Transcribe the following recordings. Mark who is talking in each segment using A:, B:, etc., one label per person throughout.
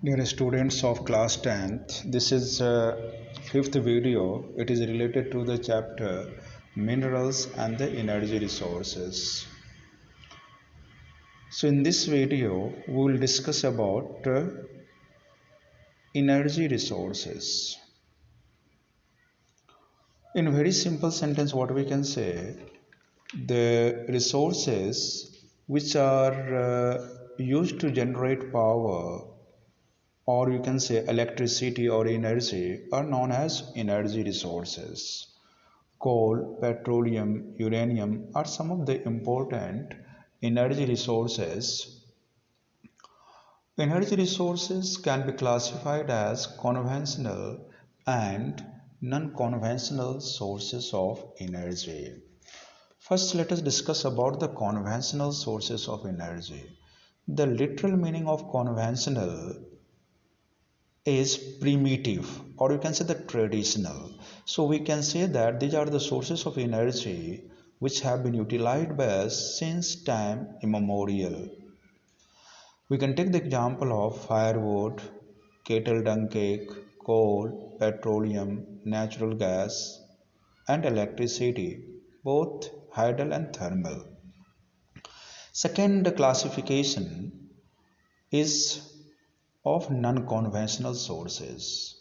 A: Dear students of class 10th, this is fifth video. It is related to the chapter Minerals and the Energy Resources. So in this video, we will discuss about energy resources. In very simple sentence, what we can say, the resources which are used to generate power, or you can say electricity or energy, are known as energy resources. Coal, petroleum, uranium are some of the important energy resources. Energy resources can be classified as conventional and non-conventional sources of energy. First, let us discuss about the conventional sources of energy. The literal meaning of conventional is primitive, or you can say the traditional. So we can say that these are the sources of energy which have been utilized by us since time immemorial. We can take the example of firewood, kettle dung cake, coal, petroleum, natural gas, and electricity, both hydel and thermal. Second classification is of non-conventional sources.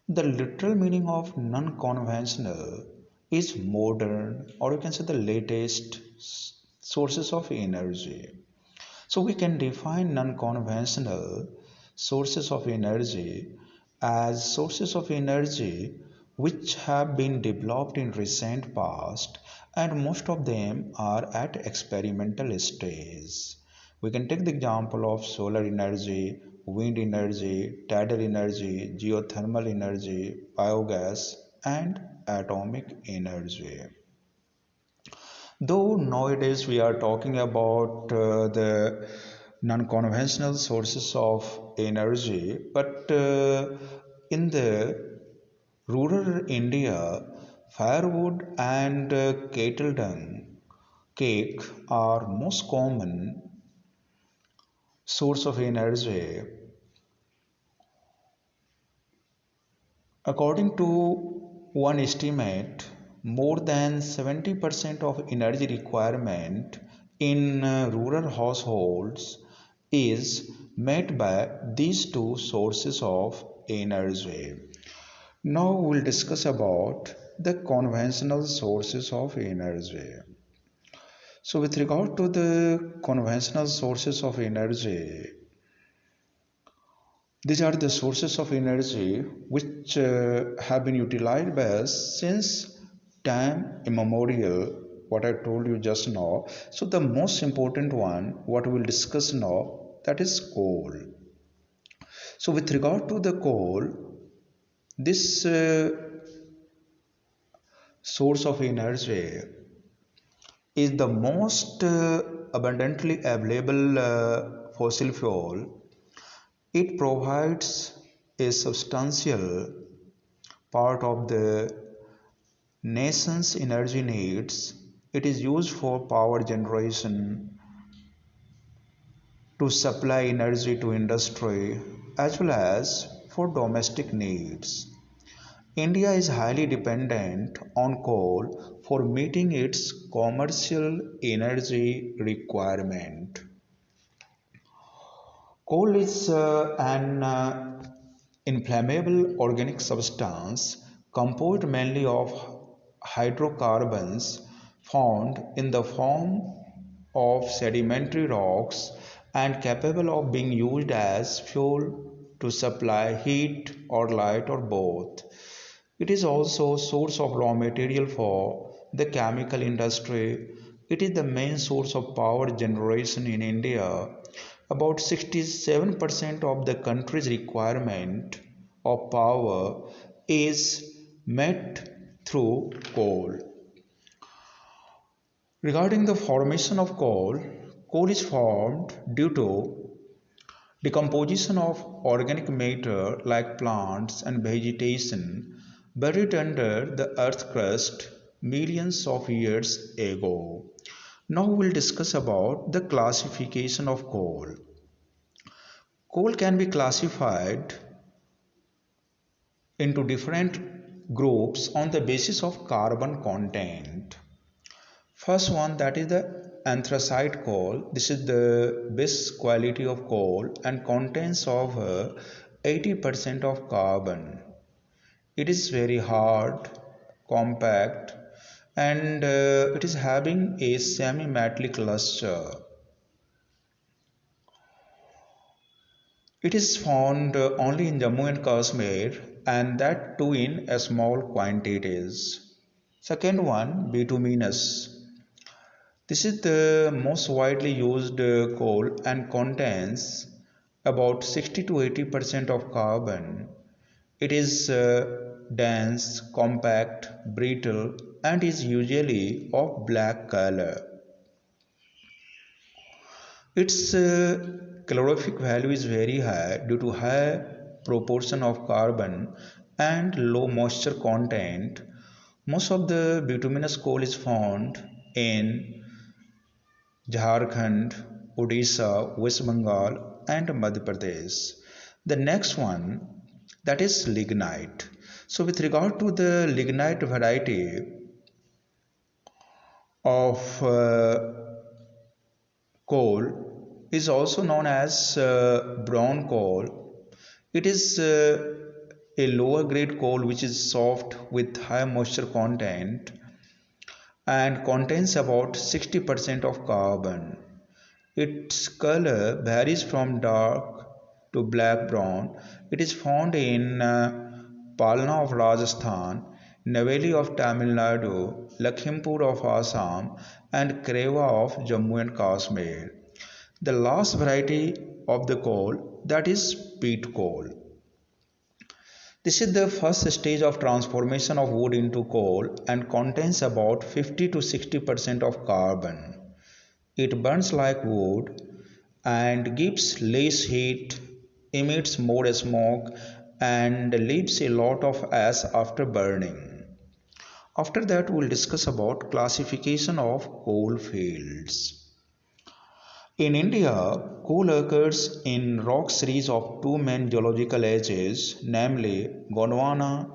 A: The literal meaning of non-conventional is modern, or you can say the latest sources of energy. So we can define non-conventional sources of energy as sources of energy which have been developed in recent past, and most of them are at experimental stage. We can take the example of solar energy, wind energy, tidal energy, geothermal energy, biogas, and atomic energy. Though nowadays we are talking about the non-conventional sources of energy, but in the rural India, firewood and cattle dung cake are most common source of energy. According to one estimate, more than 70% of energy requirement in rural households is met by these two sources of energy. Now we'll discuss about the conventional sources of energy. So with regard to the conventional sources of energy, these are the sources of energy which have been utilized by us since time immemorial, what I told you just now. So the most important one, what we will discuss now, that is coal. So with regard to the coal, this source of energy is the most abundantly available fossil fuel. It provides a substantial part of the nation's energy needs. It is used for power generation, to supply energy to industry, as well as for domestic needs. India is highly dependent on coal for meeting its commercial energy requirement. Coal is an inflammable organic substance composed mainly of hydrocarbons found in the form of sedimentary rocks and capable of being used as fuel to supply heat or light or both. It is also a source of raw material for the chemical industry. It is the main source of power generation in India. About 67% of the country's requirement of power is met through coal. Regarding the formation of coal, coal is formed due to decomposition of organic matter like plants and vegetation buried under the earth crust millions of years ago. Now we'll discuss about the classification of coal. Coal can be classified into different groups on the basis of carbon content. First one, that is the anthracite coal. This is the best quality of coal and contains of 80% of carbon. It is very hard, compact, and it is having a semi-metallic luster. It is found only in Jammu and Kashmir, and that too in small quantities. Second one, bituminous. This is the most widely used coal and contains about 60 to 80% of carbon. It is dense, compact, brittle, and is usually of black color. Its calorific value is very high due to high proportion of carbon and low moisture content. Most of the bituminous coal is found in Jharkhand, Odisha, West Bengal, and Madhya Pradesh. The next one, that is lignite. So, with regard to the lignite variety of coal, is also known as brown coal. It is a lower grade coal which is soft with high moisture content and contains about 60% of carbon. Its color varies from dark to black brown. It is found in Palna of Rajasthan, Naveli of Tamil Nadu, Lakhimpur of Assam, and Kreva of Jammu and Kashmir. The last variety of the coal, that is peat coal. This is the first stage of transformation of wood into coal and contains about 50 to 60% of carbon. It burns like wood and gives less heat, emits more smoke, and leaves a lot of ash after burning. After that, we will discuss about classification of coal fields. In India, coal occurs in rock series of two main geological ages, namely Gondwana,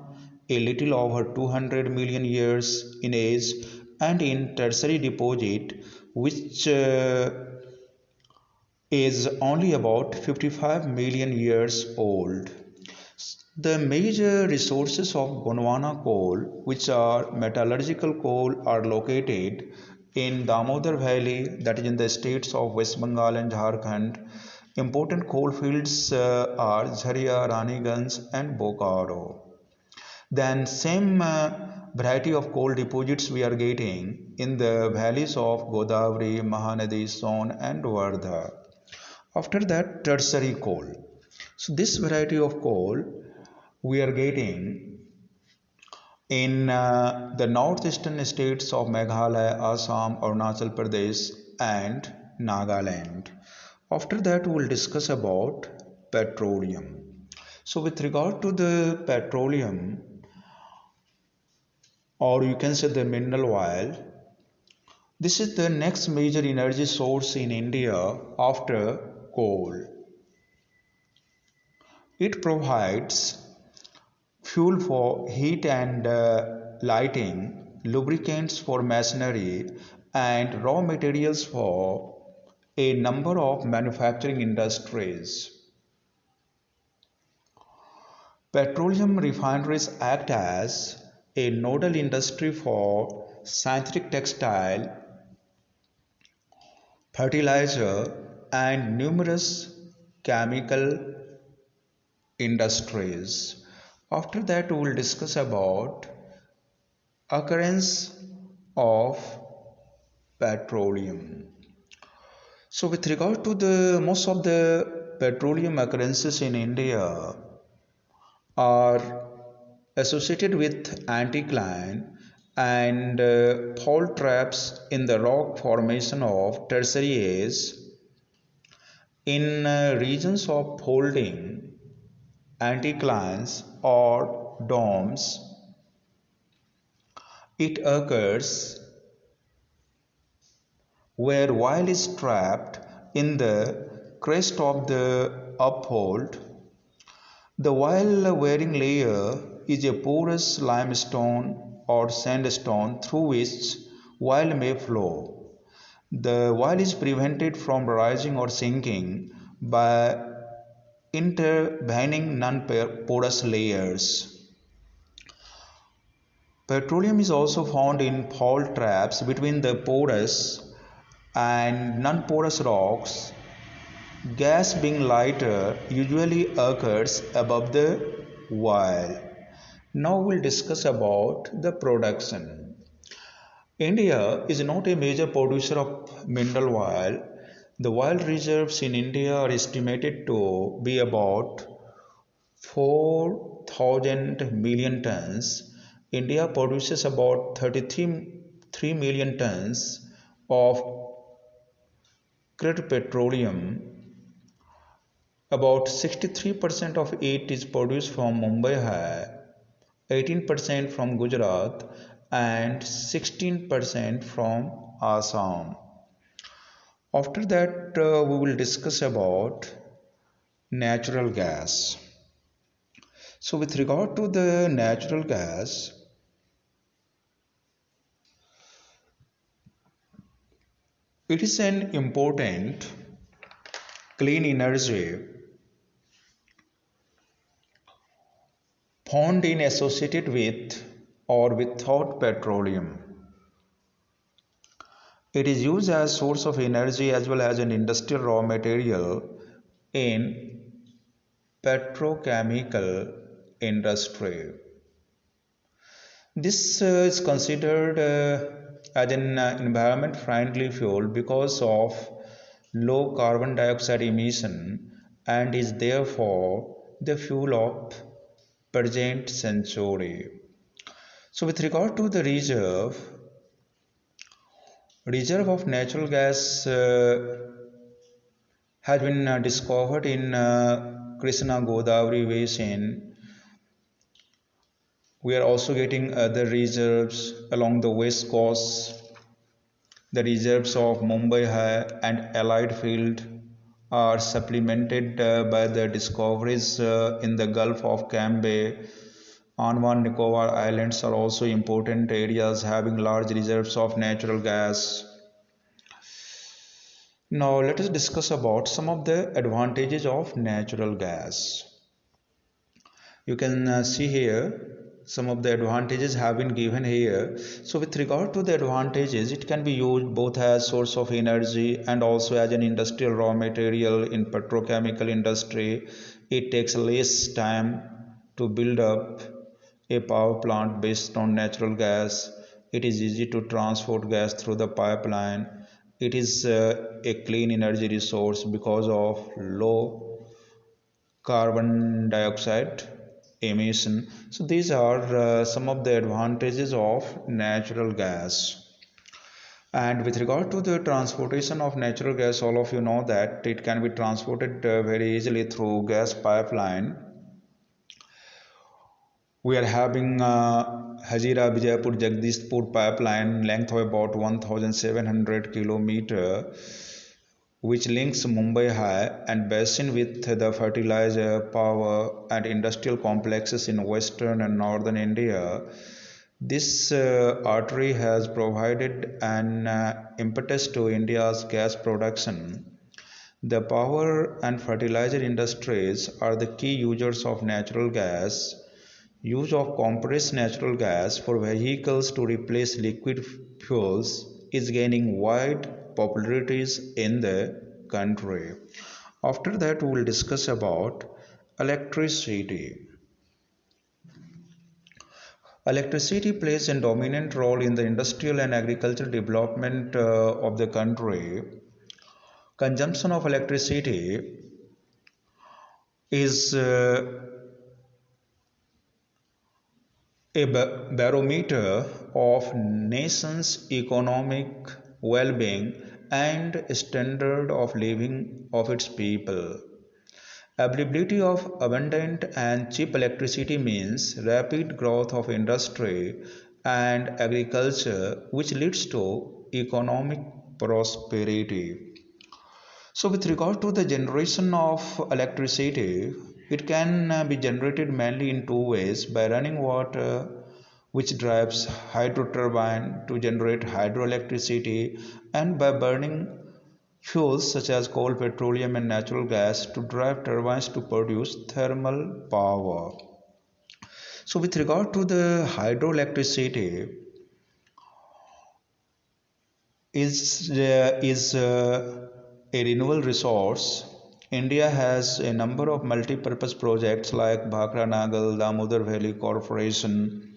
A: a little over 200 million years in age, and in tertiary deposit, which is only about 55 million years old. The major resources of Gondwana coal, which are metallurgical coal, are located in Damodar Valley, that is in the states of West Bengal and Jharkhand. Important coal fields are Jharia, Raniganj, and Bokaro. Then same variety of coal deposits we are getting in the valleys of Godavari, Mahanadi, Son, and Wardha. After that, tertiary coal. So this variety of coal we are getting in the northeastern states of Meghalaya, Assam, Arunachal Pradesh, and Nagaland. After that, we will discuss about petroleum. So, with regard to the petroleum, or you can say the mineral oil, this is the next major energy source in India after coal. It provides fuel for heat and lighting, lubricants for machinery, and raw materials for a number of manufacturing industries. Petroleum refineries act as a nodal industry for synthetic textile, fertilizer, and numerous chemical industries. After that, we will discuss about occurrence of petroleum. So, with regard to the most of the petroleum occurrences in India are associated with anticline and fault traps in the rock formation of tertiary age in regions of folding anticlines or domes. It occurs where oil is trapped in the crest of the uphold. The wall-wearing layer is a porous limestone or sandstone through which oil may flow. The oil is prevented from rising or sinking by intervening non-porous layers. Petroleum is also found in fault traps between the porous and non-porous rocks. Gas being lighter usually occurs above the oil. Now we'll discuss about the production. India is not a major producer of mineral oil. The oil reserves in India are estimated to be about 4,000 million tons. India produces about 33 million tons of crude petroleum. About 63% of it is produced from Mumbai High, 18% from Gujarat, and 16% from Assam. After that, we will discuss about natural gas. So, with regard to the natural gas, it is an important clean energy found in associated with or without petroleum. It is used as source of energy as well as an industrial raw material in petrochemical industry. This is considered as an environment friendly fuel because of low carbon dioxide emission and is therefore the fuel of present century. So with regard to the reserve of natural gas has been discovered in Krishna Godavari basin. We are also getting other reserves along the west coast. The reserves of Mumbai High and allied field are supplemented by the discoveries in the Gulf of Cambay. Andaman Nicobar Islands are also important areas having large reserves of natural gas. Now let us discuss about some of the advantages of natural gas. You can see here some of the advantages have been given here. So with regard to the advantages, it can be used both as source of energy and also as an industrial raw material in petrochemical industry. It takes less time to build up a power plant based on natural gas. It is easy to transport gas through the pipeline. It is a clean energy resource because of low carbon dioxide emission. So these are some of the advantages of natural gas. And with regard to the transportation of natural gas, all of you know that it can be transported very easily through gas pipeline. We are having Hazira Vijaypur Jagdishpur pipeline length of about 1700 kilometer, which links Mumbai High and basin with the fertilizer, power and industrial complexes in western and northern India. This artery has provided an impetus to India's gas production. The power and fertilizer industries are the key users of natural gas. Use of compressed natural gas for vehicles to replace liquid fuels is gaining wide popularities in the country. After that, we will discuss about electricity. Electricity plays a dominant role in the industrial and agricultural development of the country. Consumption of electricity is a barometer of nation's economic well-being and standard of living of its people. Availability of abundant and cheap electricity means rapid growth of industry and agriculture, which leads to economic prosperity. So with regard to the generation of electricity, it can be generated mainly in two ways: by running water, which drives hydro turbine to generate hydroelectricity, and by burning fuels such as coal, petroleum and natural gas to drive turbines to produce thermal power. So with regard to the hydroelectricity, is a renewable resource. India has a number of multi-purpose projects like Bhakra Nagal, Damodar Valley Corporation.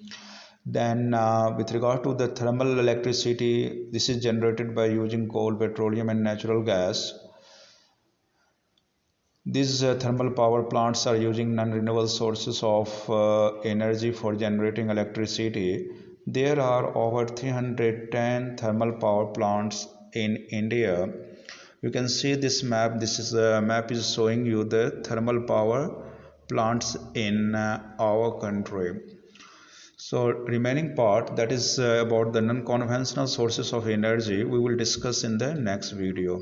A: Then, with regard to the thermal electricity, this is generated by using coal, petroleum, and natural gas. These thermal power plants are using non-renewable sources of energy for generating electricity. There are over 310 thermal power plants in India. You can see this map. This is a map is showing you the thermal power plants in our country. So remaining part, that is about the non-conventional sources of energy, we will discuss in the next video.